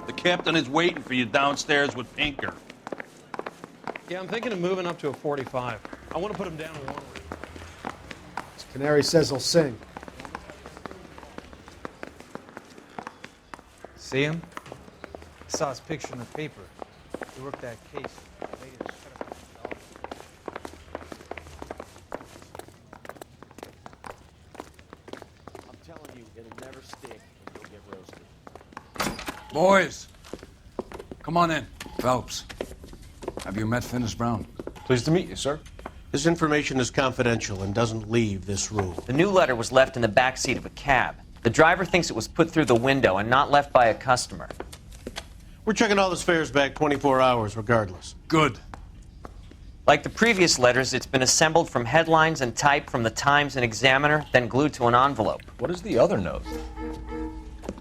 The captain is waiting for you downstairs with Pinker. Yeah, I'm thinking of moving up to a 45. I want to put him down in one way. Canary says he'll sing. See him? I saw his picture in the paper. He worked that case. I'm telling you, it'll never stick and you'll get roasted. Boys, come on in. Phelps, have you met Finis Brown? Pleased to meet you, sir. This information is confidential and doesn't leave this room. The new letter was left in the back seat of a cab. The driver thinks it was put through the window and not left by a customer. We're checking all his fares back 24 hours regardless. Good. Like the previous letters, it's been assembled from headlines and type from the Times and Examiner, then glued to an envelope. What is the other note?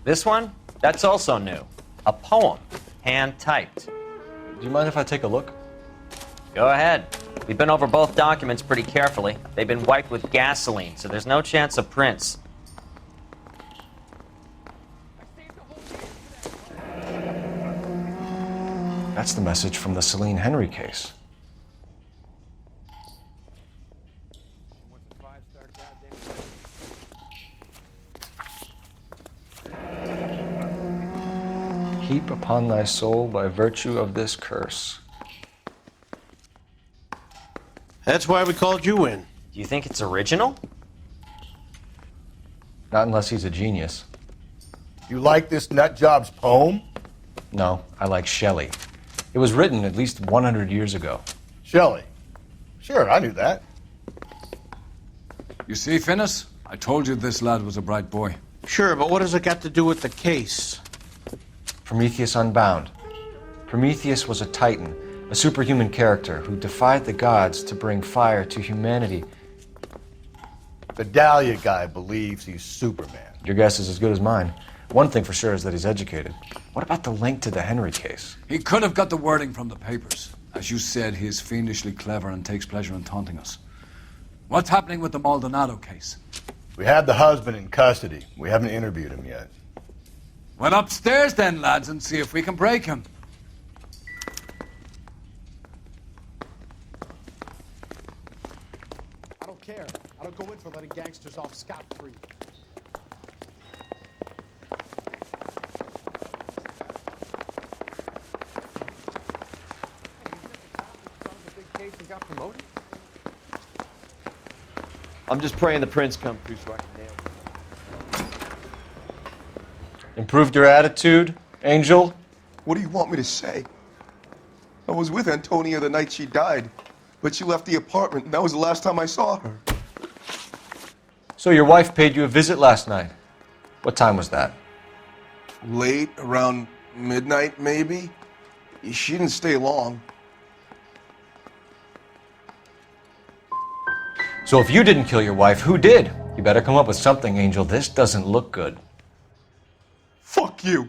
This one? That's also new. A poem, hand-typed. Do you mind if I take a look? Go ahead. We've been over both documents pretty carefully. They've been wiped with gasoline, so there's no chance of prints. That's the message from the Celine Henry case. Heap upon thy soul by virtue of this curse. That's why we called you in. Do you think it's original? Not unless he's a genius. You like this nutjob's poem? No, I like Shelley. It was written at least 100 years ago. Shelley. Sure, I knew that. You see, Finis? I told you this lad was a bright boy. Sure, but what has it got to do with the case? Prometheus Unbound. Prometheus was a titan, a superhuman character who defied the gods to bring fire to humanity. The Dahlia guy believes he's Superman. Your guess is as good as mine. One thing for sure is that he's educated. What about the link to the Henry case? He could have got the wording from the papers. As you said, he is fiendishly clever and takes pleasure in taunting us. What's happening with the Maldonado case? We have the husband in custody. We haven't interviewed him yet. Well, upstairs then, lads, and see if we can break him. I don't care. I don't go in for letting gangsters off scot-free. I'm just praying the prince come through so I can nail it. Improved your attitude, Angel? What do you want me to say? I was with Antonia the night she died, but she left the apartment, and that was the last time I saw her. So your wife paid you a visit last night. What time was that? Late, around midnight, maybe? She didn't stay long. So if you didn't kill your wife, who did? You better come up with something, Angel. This doesn't look good. Fuck you.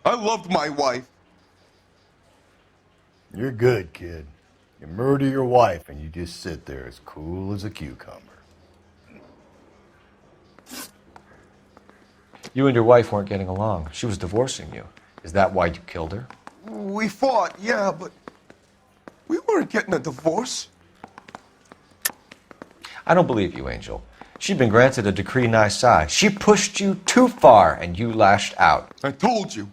I loved my wife. You're good, kid. You murder your wife and you just sit there as cool as a cucumber. You and your wife weren't getting along. She was divorcing you. Is that why you killed her? We fought, yeah, but we weren't getting a divorce. I don't believe you, Angel. She'd been granted a decree nisi. She pushed you too far and you lashed out. I told you.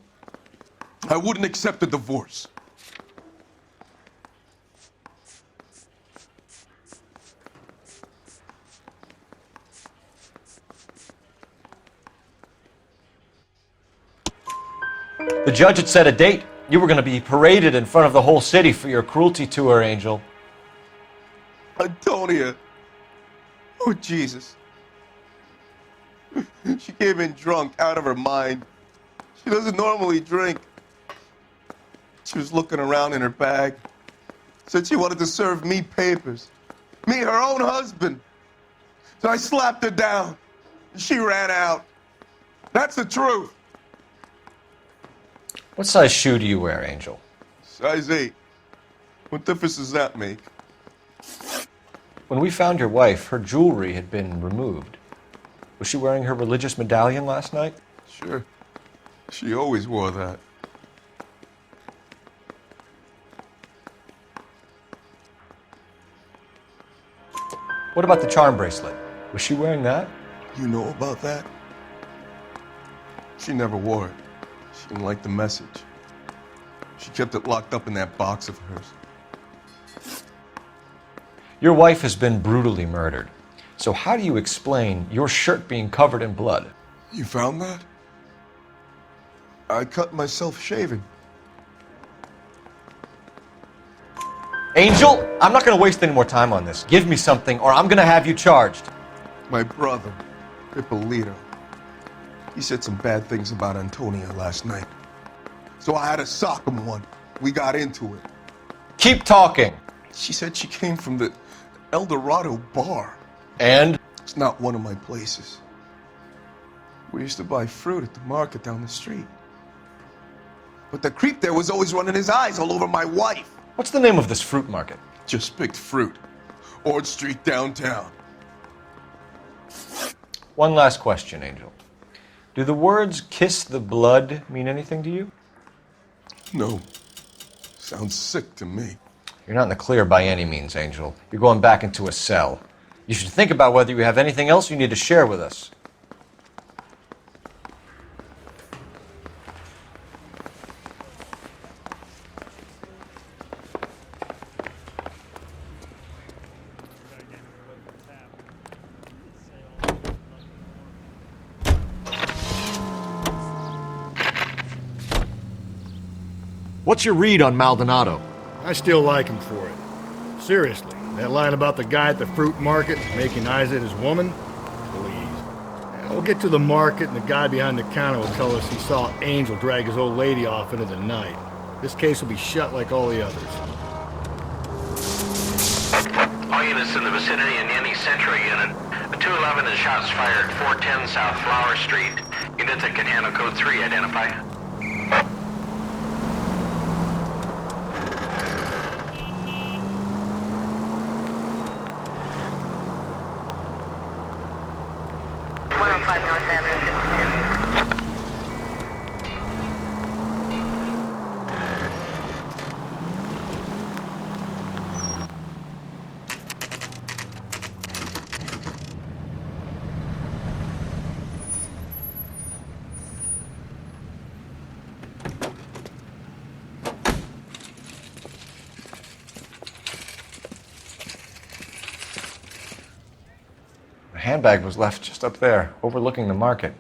I wouldn't accept a divorce. The judge had set a date. You were going to be paraded in front of the whole city for your cruelty to her, Angel. Antonia. Oh, Jesus. She came in drunk, out of her mind. She doesn't normally drink. She was looking around in her bag. Said she wanted to serve me papers. Me, her own husband. So I slapped her down. She ran out. That's the truth. What size shoe do you wear, Angel? Size 8. What difference does that make? When we found your wife, her jewelry had been removed. Was she wearing her religious medallion last night? Sure. She always wore that. What about the charm bracelet? Was she wearing that? You know about that? She never wore it. She didn't like the message. She kept it locked up in that box of hers. Your wife has been brutally murdered. So how do you explain your shirt being covered in blood? You found that? I cut myself shaving. Angel, I'm not going to waste any more time on this. Give me something or I'm going to have you charged. My brother, Ippolito, he said some bad things about Antonia last night. So I had to sock him one. We got into it. Keep talking. She said she came from the El Dorado bar. And? It's not one of my places. We used to buy fruit at the market down the street. But the creep there was always running his eyes all over my wife. What's the name of this fruit market? Just picked fruit. Ord Street downtown. One last question, Angel. Do the words kiss the blood mean anything to you? No. Sounds sick to me. You're not in the clear by any means, Angel. You're going back into a cell. You should think about whether you have anything else you need to share with us. What's your read on Maldonado? I still like him for it. Seriously, that line about the guy at the fruit market making eyes at his woman? Please. We'll get to the market and the guy behind the counter will tell us he saw Angel drag his old lady off into the night. This case will be shut like all the others. All units in the vicinity in any Central unit. A 211 and shots fired, 410 South Flower Street. Units that can handle code 3, identify. The handbag was left just up there, overlooking the market.